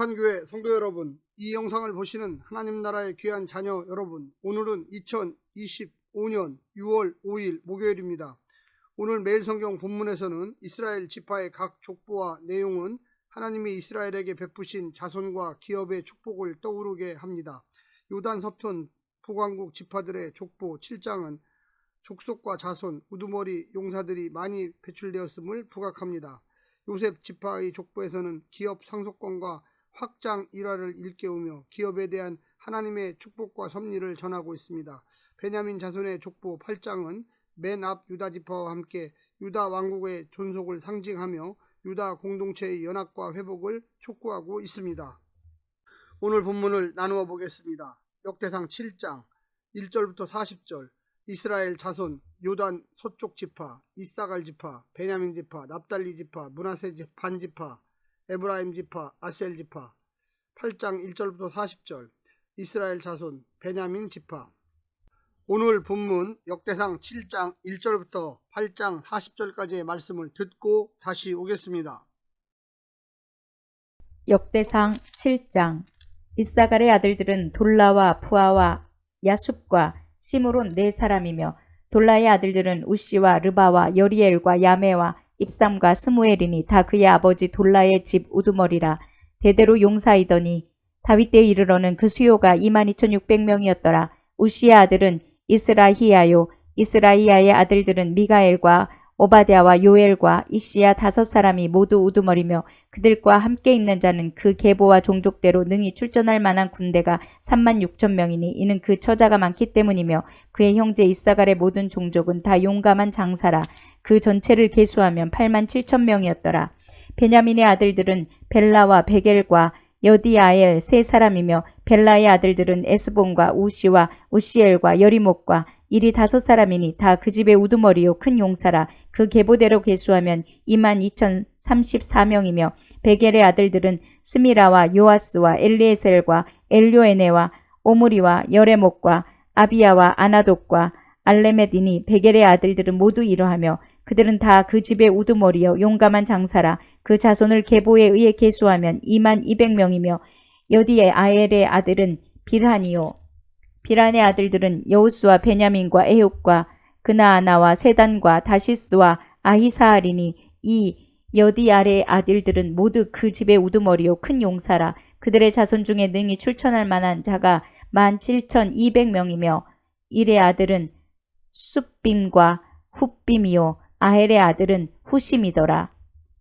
거룩한 교회 성도 여러분, 이 영상을 보시는 하나님 나라의 귀한 자녀 여러분, 오늘은 2025년 6월 5일 목요일입니다. 오늘 매일 성경 본문에서는 이스라엘 지파의 각 족보와 내용은 하나님이 이스라엘에게 베푸신 자손과 기업의 축복을 떠오르게 합니다. 요단 서편 북왕국 지파들의 족보 7장은 족속과 자손, 우두머리 용사들이 많이 배출되었음을 부각합니다. 요셉 지파의 족보에서는 기업 상속권과 확장 일화를 일깨우며 기업에 대한 하나님의 축복과 섭리를 전하고 있습니다. 베냐민 자손의 족보 8장은 맨 앞 유다 지파와 함께 유다 왕국의 존속을 상징하며 유다 공동체의 연합과 회복을 촉구하고 있습니다. 오늘 본문을 나누어 보겠습니다. 역대상 7장 1절부터 40절, 이스라엘 자손, 요단 서쪽 지파, 이사갈 지파, 베냐민 지파, 납달리 지파, 므낫세 반 지파, 에브라임 지파, 아셀 지파. 8장 1절부터 40절, 이스라엘 자손, 베냐민 지파. 오늘 본문 역대상 7장 1절부터 8장 40절까지의 말씀을 듣고 다시 오겠습니다. 역대상 7장. 이사갈의 아들들은 돌라와 푸아와 야숲과 시므론 네 사람이며, 돌라의 아들들은 우시와 르바와 여리엘과 야메와 입삼과 스무엘이니 다 그의 아버지 돌라의 집 우두머리라. 대대로 용사이더니 다윗 때에 이르러는 그 수요가 22,600명이었더라. 우시의 아들은 이스라히야요, 이스라히야의 아들들은 미가엘과 오바댜와 요엘과 이시야 5사람이 모두 우두머리며, 그들과 함께 있는 자는 그 계보와 종족대로 능히 출전할 만한 군대가 36,000명이니 이는 그 처자가 많기 때문이며, 그의 형제 이사갈의 모든 종족은 다 용감한 장사라. 그 전체를 계수하면 87,000명이었더라. 베냐민의 아들들은 벨라와 베겔과 여디아엘 3사람이며, 벨라의 아들들은 에스본과 우시와 우시엘과 여리목과 일이 5사람이니 다 그 집의 우두머리요 큰 용사라. 그 계보대로 계수하면 22,034명이며, 베겔의 아들들은 스미라와 요아스와 엘리에셀과 엘료에네와 오므리와 여레목과 아비야와 아나독과 알레메디니, 베겔의 아들들은 모두 이러하며 그들은 다 그 집의 우두머리요 용감한 장사라. 그 자손을 계보에 의해 계수하면 22,200명이며, 여디아엘의 아들은 빌한이요, 빌한의 아들들은 여우스와 베냐민과 에훗과 그나아나와 세단과 다시스와 아히사알이니 이 여디아엘의 아들들은 모두 그 집의 우두머리요 큰 용사라. 그들의 자손 중에 능히 출천할 만한 자가 17,200명이며, 일의 아들은 숫빔과 훗빔이요 아헬의 아들은 후심이더라.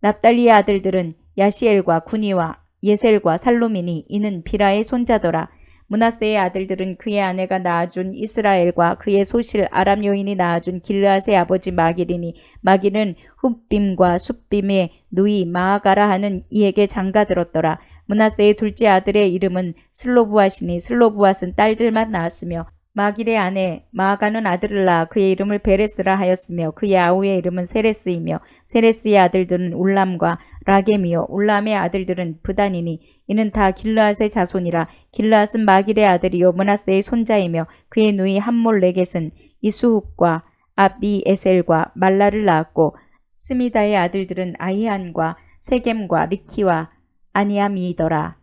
납달리의 아들들은 야시엘과 구니와 예셀과 살루미니 이는 비라의 손자더라. 므낫세의 아들들은 그의 아내가 낳아준 이스라엘과 그의 소실 아람 여인이 낳아준 길르앗의 아버지 마길이니, 마길은 훗빔과 숫빔의 누이 마아가라 하는 이에게 장가들었더라. 므낫세의 둘째 아들의 이름은 슬로부앗이니 슬로부앗은 딸들만 낳았으며, 마길의 아내 마아가는 아들을 낳아 그의 이름을 베레스라 하였으며, 그의 아우의 이름은 세레스이며, 세레스의 아들들은 울람과 라겜이요 울람의 아들들은 브단이니 이는 다 길르앗의 자손이라. 길르앗은 마길의 아들이요 므낫세의 손자이며, 그의 누이 함몰레겟은 이수훅과 아비에셀과 말라를 낳았고, 스미다의 아들들은 아히안과 세겜과 리키와 아니암이더라.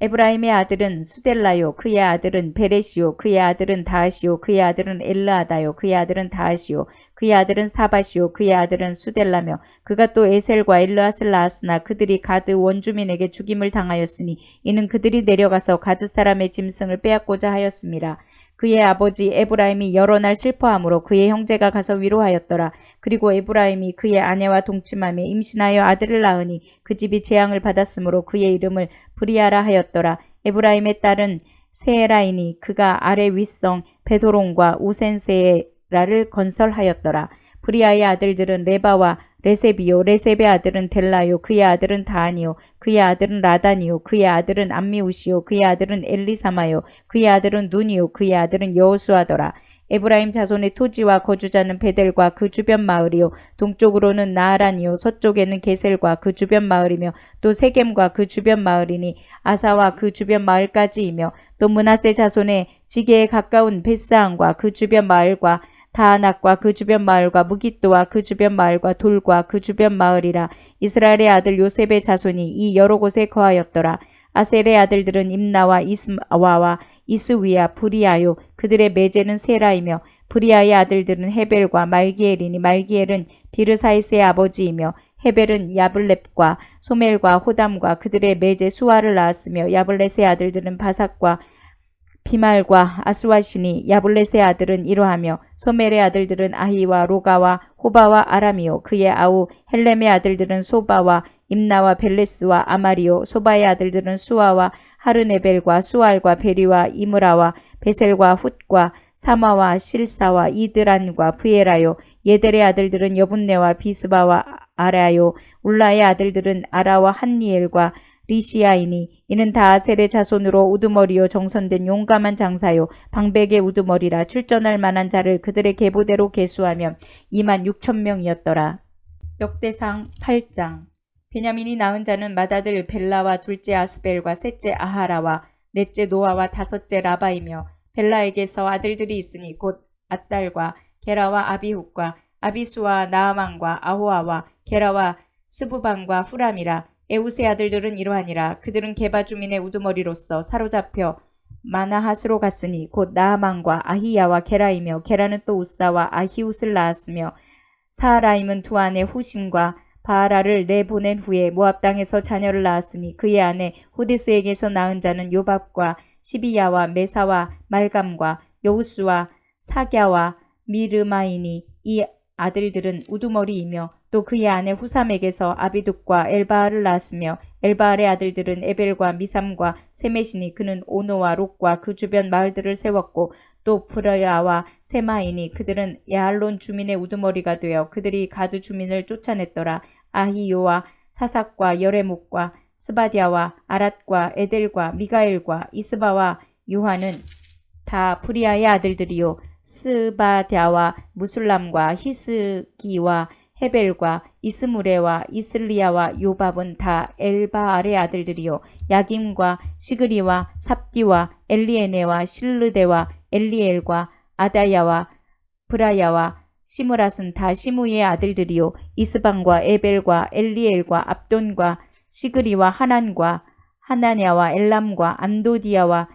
에브라임의 아들은 수델라요, 그의 아들은 베레시요, 그의 아들은 다하시요, 그의 아들은 엘르아다요, 그의 아들은 다하시요, 그의 아들은 사바시요, 그의 아들은 수델라며, 그가 또 에셀과 엘르앗을 낳았으나 그들이 가드 원주민에게 죽임을 당하였으니 이는 그들이 내려가서 가드 사람의 짐승을 빼앗고자 하였음이라. 그의 아버지 에브라임이 여러 날 슬퍼하므로 그의 형제가 가서 위로하였더라. 그리고 에브라임이 그의 아내와 동침하며 임신하여 아들을 낳으니 그 집이 재앙을 받았으므로 그의 이름을 브리아라 하였더라. 에브라임의 딸은 세에라이니 그가 아래 윗성 베도론과 우센세라를 건설하였더라. 브리아의 아들들은 레바와 레셉이요, 레셉의 아들은 델라요, 그의 아들은 다하니요, 그의 아들은 라다니요, 그의 아들은 암미우시요, 그의 아들은 엘리사마요, 그의 아들은 눈이요, 그의 아들은 여호수아더라. 에브라임 자손의 토지와 거주자는 베델과 그 주변 마을이요, 동쪽으로는 나아란이요, 서쪽에는 게셀과 그 주변 마을이며, 또 세겜과 그 주변 마을이니 아사와 그 주변 마을까지이며, 또 므낫세 자손의 지게에 가까운 베스안과 그 주변 마을과 다아낙과 그 주변 마을과 무깃도와 그 주변 마을과 돌과 그 주변 마을이라. 이스라엘의 아들 요셉의 자손이 이 여러 곳에 거하였더라. 아셀의 아들들은 임나와 이스와와 이스위야 브리아요. 그들의 매제는 세라이며 브리아의 아들들은 헤벨과 말기엘이니 말기엘은 비르사이스의 아버지이며 헤벨은 야블렙과 소멜과 호담과 그들의 매제 수아를 낳았으며 야블렛의 아들들은 바삭과 비말과 아스와시니 야블렛의 아들은 이러하며 소멜의 아들들은 아히와 로가와 호바와 아람이요 그의 아우 헬렘의 아들들은 소바와 임나와 벨레스와 아마리요 소바의 아들들은 수아와 하르네벨과 수알과 베리와 이므라와 베셀과 훗과 사마와 실사와 이드란과 브에라요 예델의 아들들은 여분네와 비스바와 아라요 울라의 아들들은 아라와 한니엘과 리시아이니 이는 다 아셀의 자손으로 우두머리요 정선된 용감한 장사요 방백의 우두머리라 출전할 만한 자를 그들의 계보대로 계수하면 26,000명이었더라. 역대상 8장. 베냐민이 낳은 자는 맏아들 벨라와 둘째 아스벨과 셋째 아하라와 넷째 노아와 다섯째 라바이며 벨라에게서 아들들이 있으니 곧 앗달과 게라와 아비훗과 아비수와 나아만과 아호아와 게라와 스부반과 후람이라. 에웃의 아들들은 이러하니라. 그들은 게바 주민의 우두머리로서 사로잡혀 마나핫으로 갔으니 곧 나아만과 아히야와 게라이며 게라는 또 우스다와 아히웃을 낳았으며 사하라임은 두 아내 후심과 바하라를 내보낸 후에 모압 땅에서 자녀를 낳았으니 그의 아내 호데스에게서 낳은 자는 요밥과 시비야와 메사와 말감과 여우스와 사갸와 미르마이니 이 아들들은 우두머리이며 또 그의 아내 후삼에게서 아비둑과 엘바알을 낳았으며 엘바알의 아들들은 에벨과 미삼과 세메시니 그는 오노와 롯과 그 주변 마을들을 세웠고 또 브라야와 세마이니 그들은 야알론 주민의 우두머리가 되어 그들이 가드 주민을 쫓아냈더라. 아히요와 사삭과 여레목과 스바디아와 아랏과 에델과 미가엘과 이스바와 요한은 다 브리아의 아들들이요 스바디아와 무술람과 히스기와 헤벨과 이스무레와 이슬리아와 요밥은 다 엘바알의 아들들이요 야김과 시그리와 삽디와 엘리에네와 실르데와 엘리엘과 아다야와 브라야와 시므랏은 다 시무이의 아들들이요 이스방과 에벨과 엘리엘과 압돈과 시그리와 하난과 하나냐와 엘람과 안도디아와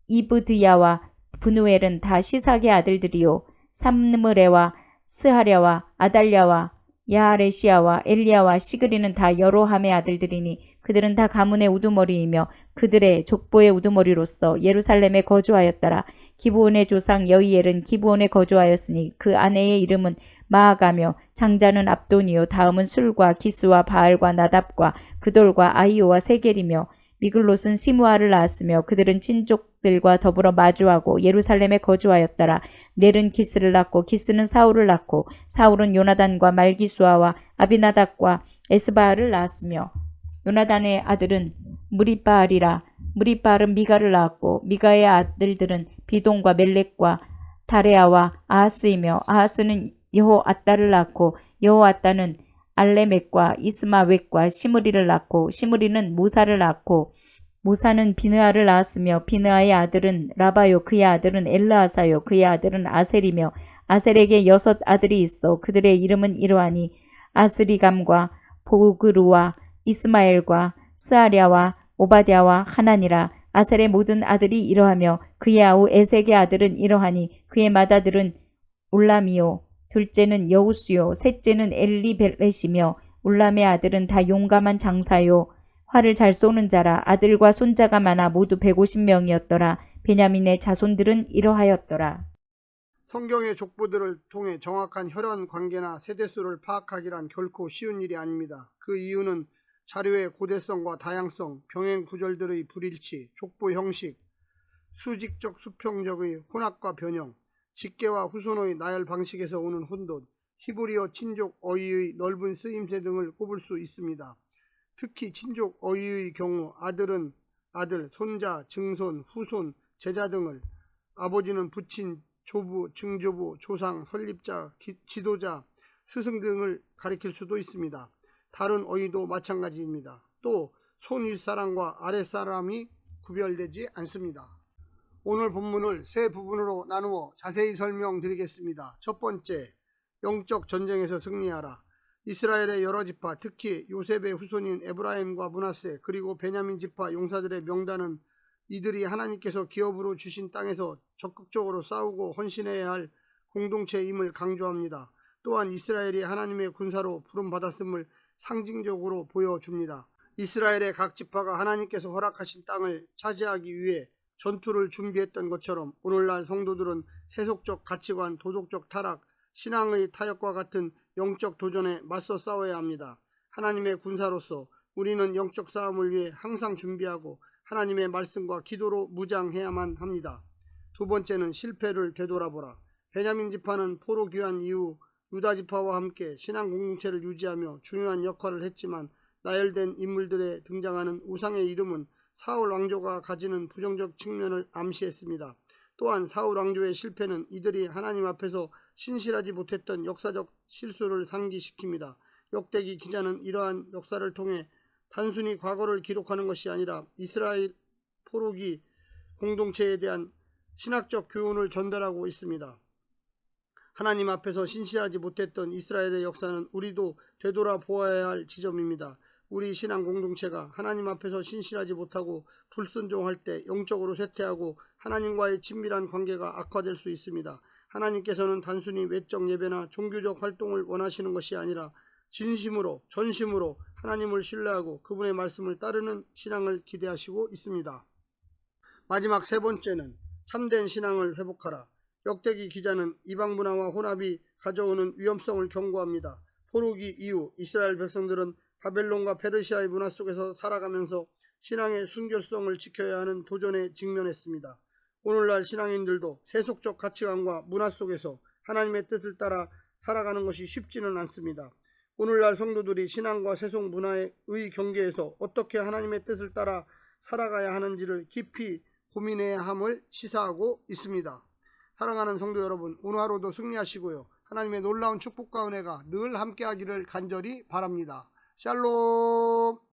이브드야와 브누엘은 다 시삭의 아들들이요 삼므레와 스하랴와 아달랴와 야하레시아와 엘리야와 시그리는 다 여로함의 아들들이니 그들은 다 가문의 우두머리이며 그들의 족보의 우두머리로서 예루살렘에 거주하였더라. 기브온의 조상 여이엘은 기브온에 거주하였으니 그 아내의 이름은 마아가며 장자는 압돈이요 다음은 술과 기스와 바알과 나답과 그돌과 아이오와 세겔이며 미글롯은 시므아를 낳았으며 그들은 친족들과 더불어 마주하고 예루살렘에 거주하였더라. 넬은 기스를 낳고 기스는 사울을 낳고 사울은 요나단과 말기수아와 아비나답과 에스바알을 낳았으며 요나단의 아들은 무리바알이라. 무리바알은 미가를 낳았고 미가의 아들들은 비동과 멜렉과 다레아와 아하스이며 아하스는 여호아따를 낳고 여호아따는 알레멕과 이스마웻과 시므리를 낳고 시므리는 모사를 낳고 모사는 비느아를 낳았으며 비느아의 아들은 라바요 그의 아들은 엘르아사요 그의 아들은 아셀이며 아셀에게 6 아들이 있어 그들의 이름은 이러하니 아스리감과 보그루와 이스마엘과 스아랴와 오바댜와 하나니라. 아셀의 모든 아들이 이러하며 그의 아우 에색의 아들은 이러하니 그의 맏아들은 울람이요 둘째는 여우스요 셋째는 엘리벨렛이며 울람의 아들은 다 용감한 장사요 활을 잘 쏘는 자라. 아들과 손자가 많아 모두 150명이었더라. 베냐민의 자손들은 이러하였더라. 성경의 족보들을 통해 정확한 혈연 관계나 세대수를 파악하기란 결코 쉬운 일이 아닙니다. 그 이유는 자료의 고대성과 다양성, 병행 구절들의 불일치, 족보 형식, 수직적 수평적의 혼합과 변형, 직계와 후손의 나열 방식에서 오는 혼돈, 히브리어 친족 어휘의 넓은 쓰임새 등을 꼽을 수 있습니다. 특히 친족 어휘의 경우 아들은 아들, 손자, 증손, 후손, 제자 등을, 아버지는 부친, 조부, 증조부, 조상, 설립자, 지도자, 스승 등을 가리킬 수도 있습니다. 다른 어휘도 마찬가지입니다. 또 손 윗사람과 아랫사람이 구별되지 않습니다. 오늘 본문을 세 부분으로 나누어 자세히 설명드리겠습니다. 첫 번째, 영적 전쟁에서 승리하라. 이스라엘의 여러 지파, 특히 요셉의 후손인 에브라임과 므낫세 그리고 베냐민 지파 용사들의 명단은 이들이 하나님께서 기업으로 주신 땅에서 적극적으로 싸우고 헌신해야 할 공동체임을 강조합니다. 또한 이스라엘이 하나님의 군사로 부름받았음을 상징적으로 보여줍니다. 이스라엘의 각 지파가 하나님께서 허락하신 땅을 차지하기 위해 전투를 준비했던 것처럼 오늘날 성도들은 세속적 가치관, 도덕적 타락, 신앙의 타협과 같은 영적 도전에 맞서 싸워야 합니다. 하나님의 군사로서 우리는 영적 싸움을 위해 항상 준비하고 하나님의 말씀과 기도로 무장해야만 합니다. 두 번째는 실패를 되돌아보라. 베냐민 지파는 포로 귀환 이후 유다 지파와 함께 신앙 공동체를 유지하며 중요한 역할을 했지만 나열된 인물들에 등장하는 우상의 이름은 사울 왕조가 가지는 부정적 측면을 암시했습니다. 또한 사울 왕조의 실패는 이들이 하나님 앞에서 신실하지 못했던 역사적 실수를 상기시킵니다. 역대기 기자는 이러한 역사를 통해 단순히 과거를 기록하는 것이 아니라 이스라엘 포로기 공동체에 대한 신학적 교훈을 전달하고 있습니다. 하나님 앞에서 신실하지 못했던 이스라엘의 역사는 우리도 되돌아보아야 할 지점입니다. 우리 신앙 공동체가 하나님 앞에서 신실하지 못하고 불순종할 때 영적으로 쇠퇴하고 하나님과의 친밀한 관계가 악화될 수 있습니다. 하나님께서는 단순히 외적 예배나 종교적 활동을 원하시는 것이 아니라 진심으로 전심으로 하나님을 신뢰하고 그분의 말씀을 따르는 신앙을 기대하시고 있습니다. 마지막 세 번째는 참된 신앙을 회복하라. 역대기 기자는 이방 문화와 혼합이 가져오는 위험성을 경고합니다. 포로기 이후 이스라엘 백성들은 바벨론과 페르시아의 문화 속에서 살아가면서 신앙의 순결성을 지켜야 하는 도전에 직면했습니다. 오늘날 신앙인들도 세속적 가치관과 문화 속에서 하나님의 뜻을 따라 살아가는 것이 쉽지는 않습니다. 오늘날 성도들이 신앙과 세속 문화의 경계에서 어떻게 하나님의 뜻을 따라 살아가야 하는지를 깊이 고민해야 함을 시사하고 있습니다. 사랑하는 성도 여러분, 오늘 하루도 승리하시고요. 하나님의 놀라운 축복과 은혜가 늘 함께하기를 간절히 바랍니다. 샬롬.